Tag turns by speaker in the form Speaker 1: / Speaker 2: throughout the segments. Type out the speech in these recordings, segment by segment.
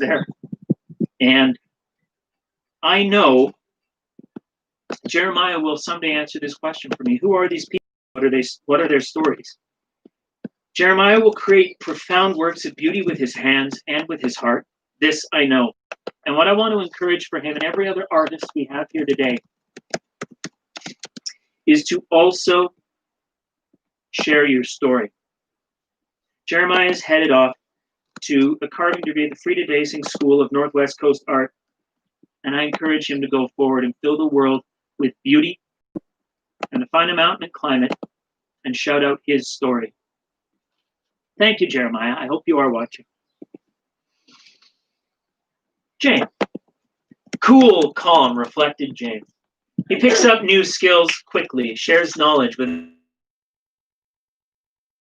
Speaker 1: there. And I know Jeremiah will someday answer this question for me. Who are these people? What are their stories? Jeremiah will create profound works of beauty with his hands and with his heart. This I know. And what I want to encourage for him and every other artist we have here today is to also share your story. Jeremiah is headed off to a carving degree at the Frida Basing School of Northwest Coast Art, and I encourage him to go forward and fill the world with beauty and to find a mountain and climb it and shout out his story. Thank you, Jeremiah. I hope you are watching. James. Cool, calm, reflected James. He picks up new skills quickly, shares knowledge with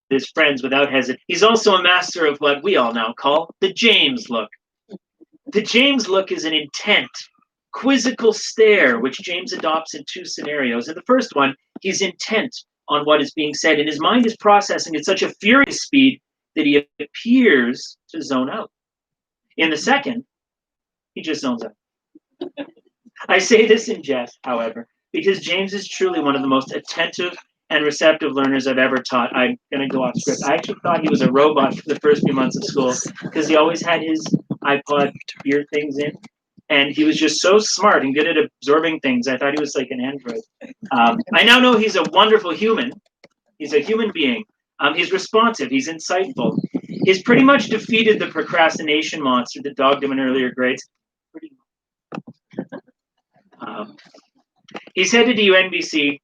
Speaker 1: his friends without hesitation. He's also a master of what we all now call the James look. The James look is an intent, quizzical stare, which James adopts in two scenarios. In the first one, he's intent on what is being said, and his mind is processing at such a furious speed that he appears to zone out. In the second, he just zones out. I say this in jest, however, because James is truly one of the most attentive and receptive learners I've ever taught. I'm going to go off script. I actually thought he was a robot for the first few months of school because he always had his iPod ear things in, and he was just so smart and good at absorbing things. I thought he was like an android. I now know he's a wonderful human. He's a human being. He's responsive. He's insightful. He's pretty much defeated the procrastination monster that dogged him in earlier grades. He's headed to UNBC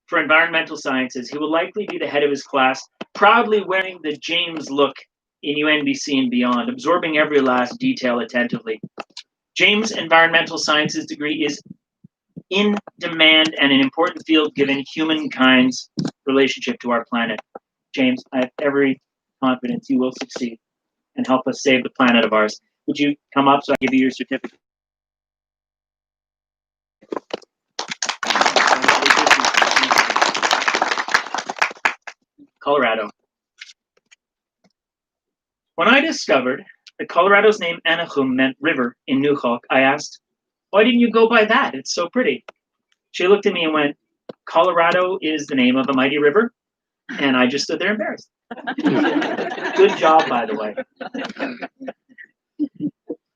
Speaker 1: for environmental sciences. He will likely be the head of his class, proudly wearing the James look in UNBC and beyond, absorbing every last detail attentively. James' environmental sciences degree is in demand and an important field given humankind's relationship to our planet. James, I have every confidence you will succeed and help us save the planet of ours. Would you come up so I give you your certificate? Colorado. When I discovered that Colorado's name Anaheim meant river in Newhook, I asked, why didn't you go by that? It's so pretty. She looked at me and went, Colorado is the name of a mighty river. And I just stood there embarrassed. Good job, by the way.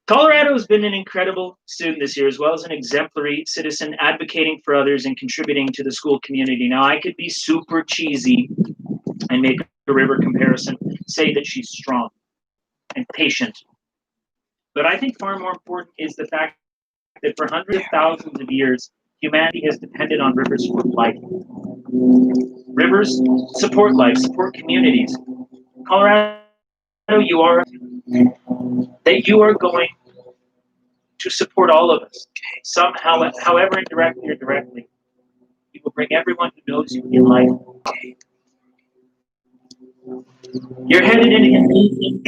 Speaker 1: Colorado has been an incredible student this year, as well as an exemplary citizen, advocating for others and contributing to the school community. Now, I could be super cheesy and make a river comparison, say that she's strong and patient. But I think far more important is the fact that for hundreds of thousands of years, humanity has depended on rivers for life. Rivers support life, support communities. Colorado, you are going to support all of us. Somehow, however indirectly or directly, you will bring everyone who knows you in life. You're headed in.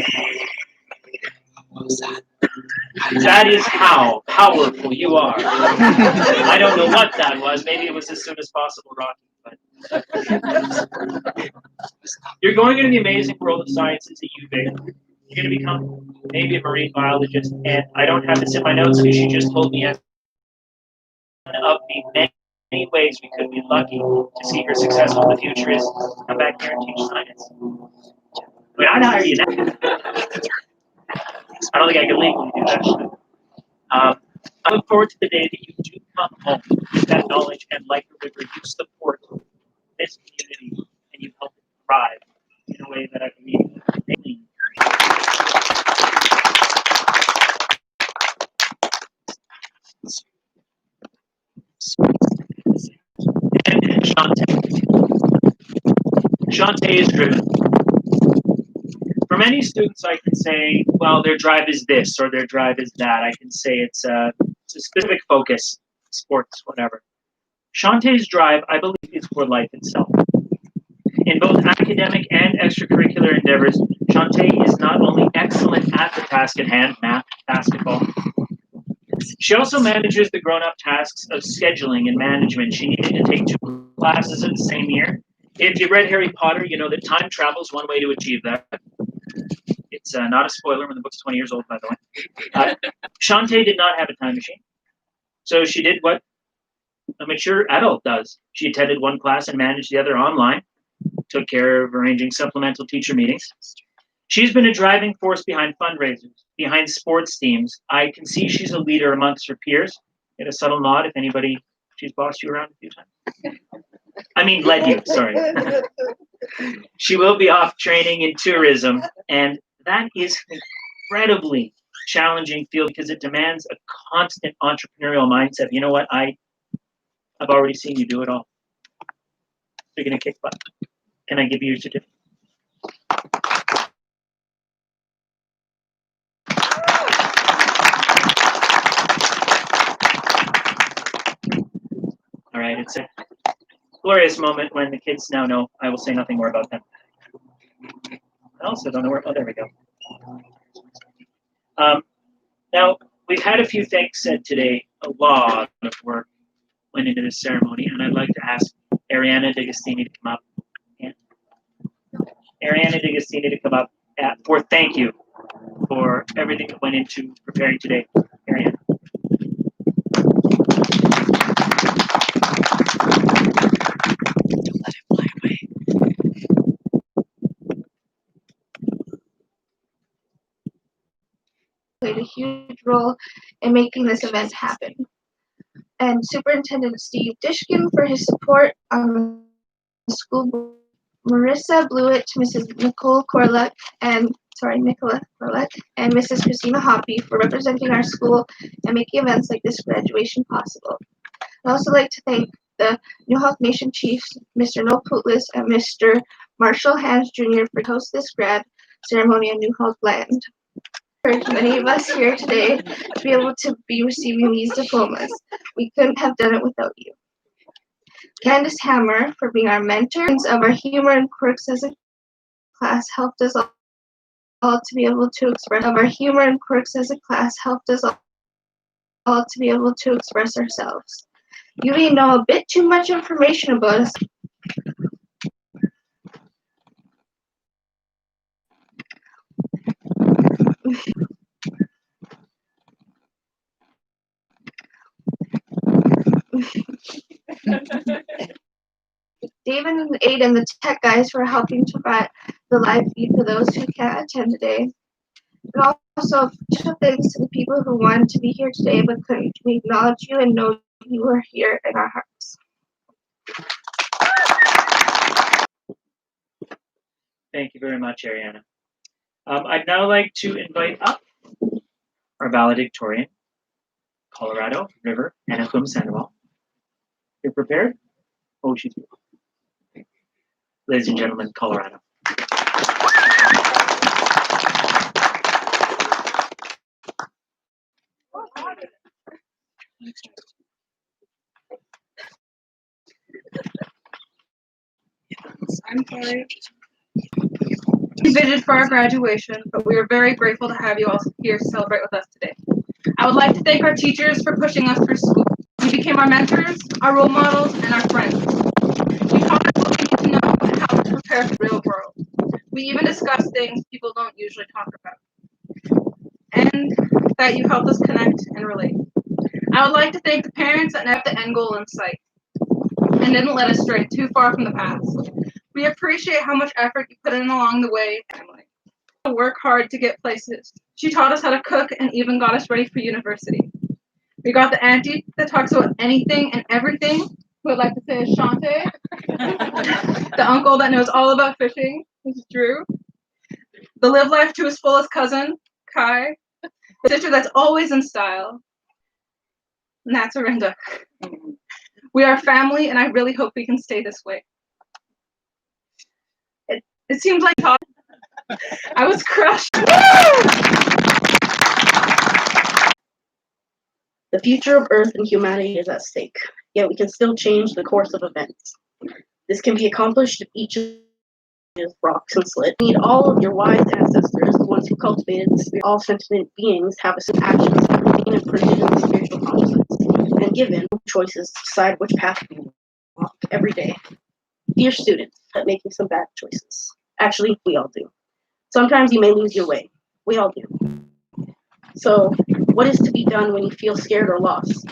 Speaker 1: That is how powerful you are. I don't know what that was. Maybe it was as soon as possible, Rocky. But you're going into the amazing world of sciences at UVA. You're going to become maybe a marine biologist, and I don't have this in my notes because she just told me of the many ways we could be lucky to see her successful in the future is come back here and teach science. I mean, I'd hire you now. I don't think I can legally do that. I look forward to the day that you do come home with that knowledge, and like the river, you support this community and you help it thrive in a way that I believe they need. And Shantae is driven. For many students, I can say, well, their drive is this or their drive is that. I can say it's a specific focus, sports, whatever. Shantae's drive, I believe, is for life itself. In both academic and extracurricular endeavors, Shantae is not only excellent at the task at hand, math, basketball, she also manages the grown-up tasks of scheduling and management. She needed to take 2 classes in the same year. If you read Harry Potter, you know that time travel is one way to achieve that. If It's not a spoiler when the book's 20 years old, by the way. Shantae did not have a time machine. So she did what a mature adult does. She attended one class and managed the other online, took care of arranging supplemental teacher meetings. She's been a driving force behind fundraisers, behind sports teams. I can see she's a leader amongst her peers. Get a subtle nod if anybody, she's bossed you around a few times. I mean, led you, sorry. She will be off training in tourism, and that is an incredibly challenging field because it demands a constant entrepreneurial mindset. You know what? I've already seen you do it all. You're gonna kick butt. Can I give you your certificate? All right, it's a glorious moment when the kids now know I will say nothing more about them. I also don't know where, oh, there we go. Now, we've had a few things said today. A lot of work went into this ceremony, and I'd like to ask Ariana D'Agostini to come up. And Ariana D'Agostini to come up for thank you for everything that went into preparing today. Ariana. Don't let it fly away.
Speaker 2: Played a huge role in making this event happen. And Superintendent Steve Dishkin for his support on the school board. Marissa Blewett to Mrs. Nicola Corlett and Mrs. Christina Hoppy for representing our school and making events like this graduation possible. I'd also like to thank the New Hawk Nation Chiefs, Mr. Noel Putlis and Mr. Marshall Hans Jr. for host this grad ceremony on New Hawk land. Many of us here today to be able to be receiving these diplomas. We couldn't have done it without you. Candace Hammer for being our mentor of our humor and quirks as a class helped us all to be able to express ourselves. You may know a bit too much information about us. David and Aiden, the tech guys, for helping to provide the live feed for those who can't attend today. And also, special thanks to the people who wanted to be here today but couldn't. We acknowledge you and know you are here in our hearts.
Speaker 1: Thank you very much, Ariana. I'd now like to invite up our valedictorian, Colorado River, Anahum Sandoval. You're prepared? Oh, she's beautiful. Ladies and gentlemen, Colorado.
Speaker 3: I'm sorry. We visited for our graduation, but we are very grateful to have you all here to celebrate with us today. I would like to thank our teachers for pushing us through school. You became our mentors, our role models, and our friends. You taught us what we need to know and how to prepare for the real world. We even discussed things people don't usually talk about. And that you helped us connect and relate. I would like to thank the parents that had the end goal in sight and didn't let us stray too far from the past. We appreciate how much effort you put in along the way. To work hard to get places. She taught us how to cook and even got us ready for university. We got the auntie that talks about anything and everything, who I'd like to say is Shantae. The uncle that knows all about fishing, this is Drew. The live life to his fullest cousin, Kai. The sister that's always in style, and that's Arinda. We are family, and I really hope we can stay this way. It seems like I was crushed.
Speaker 4: The future of Earth and humanity is at stake, yet we can still change the course of events. This can be accomplished if each of these rocks and slits. We need all of your wise ancestors, the ones who cultivated the spirit. All sentient beings have a certain actions that remain imprinted in the spiritual consciousness, and given choices to decide which path we walk every day. Dear students, making some bad choices. Actually, we all do. Sometimes you may lose your way. We all do. So, what is to be done when you feel scared or lost?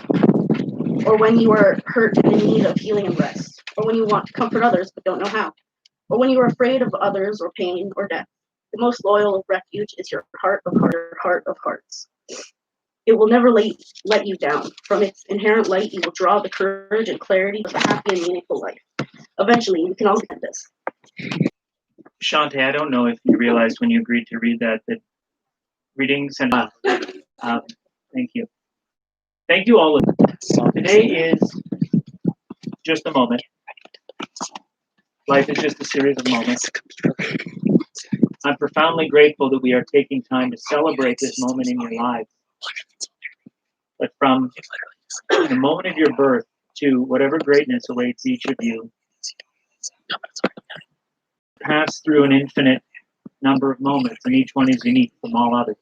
Speaker 4: Or when you are hurt and in need of healing and rest? Or when you want to comfort others but don't know how? Or when you are afraid of others or pain or death? The most loyal refuge is your heart of hearts. It will never let you down. From its inherent light, you will draw the courage and clarity of a happy and meaningful life. Eventually, we can all get this.
Speaker 1: Shante, I don't know if you realized when you agreed to read that readings and thank you. Thank you all. Today is just a moment. Life is just a series of moments. I'm profoundly grateful that we are taking time to celebrate this moment in your lives. But from the moment of your birth to whatever greatness awaits each of you, pass through an infinite number of moments, and each one is unique from all others.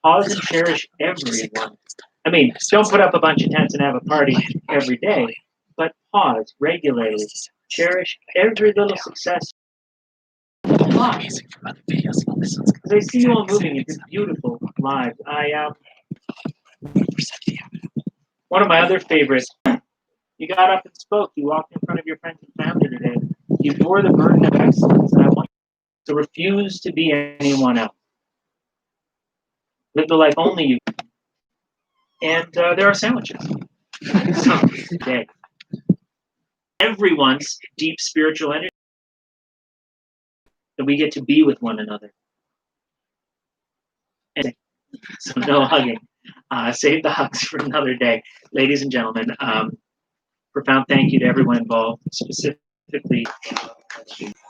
Speaker 1: Pause and cherish everyone. I mean, don't put up a bunch of tents and have a party every day, but pause regularly. Cherish every little success. As I see you all moving into beautiful lives, one of my other favorites, you got up and spoke. You walked in front of your friends and family today. You bore the burden of excellence, and I want you to refuse to be anyone else. Live the life only you can. And there are sandwiches. So, today, everyone's deep spiritual energy that we get to be with one another. And so no hugging. Save the hugs for another day. Ladies and gentlemen, profound thank you to everyone involved, specifically